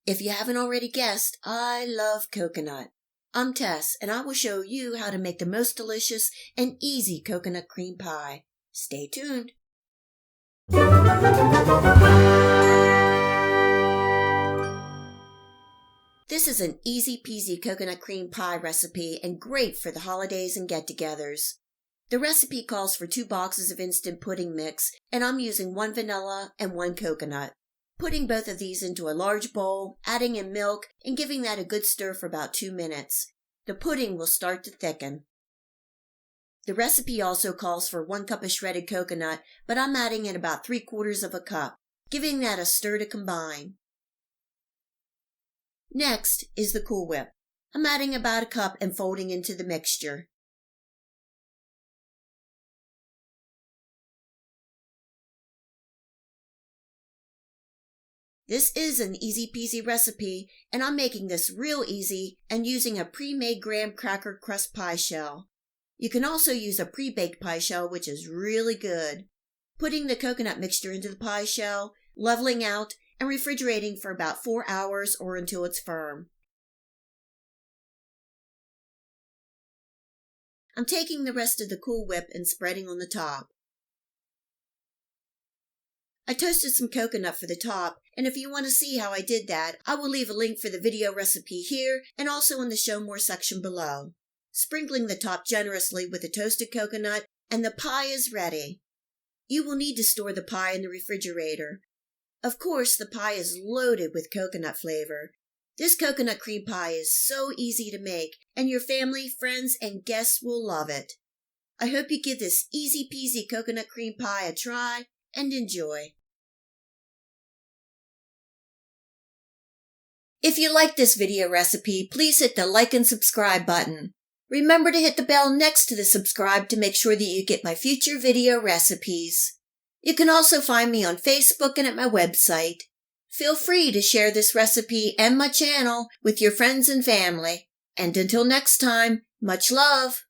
If you haven't already guessed, I love coconut. I'm Tess, and I will show you how to make the most delicious and easy coconut cream pie. Stay tuned. This is an easy peasy coconut cream pie recipe and great for the holidays and get-togethers. The recipe calls for 2 boxes of instant pudding mix, and I'm using 1 vanilla and 1 coconut. Putting both of these into a large bowl, adding in milk, and giving that a good stir for about 2 minutes. The pudding will start to thicken. The recipe also calls for 1 cup of shredded coconut, but I'm adding in about 3/4 of a cup, giving that a stir to combine. Next is the Cool Whip. I'm adding about a cup and folding into the mixture. This is an easy peasy recipe, and I'm making this real easy and using a pre-made graham cracker crust pie shell. You can also use a pre-baked pie shell, which is really good. Putting the coconut mixture into the pie shell, leveling out, and refrigerating for about 4 hours or until it's firm. I'm taking the rest of the Cool Whip and spreading on the top. I toasted some coconut for the top, and if you want to see how I did that, I will leave a link for the video recipe here and also in the Show More section below. Sprinkling the top generously with the toasted coconut, and the pie is ready. You will need to store the pie in the refrigerator. Of course, the pie is loaded with coconut flavor. This coconut cream pie is so easy to make, and your family, friends, and guests will love it. I hope you give this easy peasy coconut cream pie a try and enjoy. If you like this video recipe, please hit the like and subscribe button. Remember to hit the bell next to the subscribe to make sure that you get my future video recipes. You can also find me on Facebook and at my website. Feel free to share this recipe and my channel with your friends and family. And until next time, much love!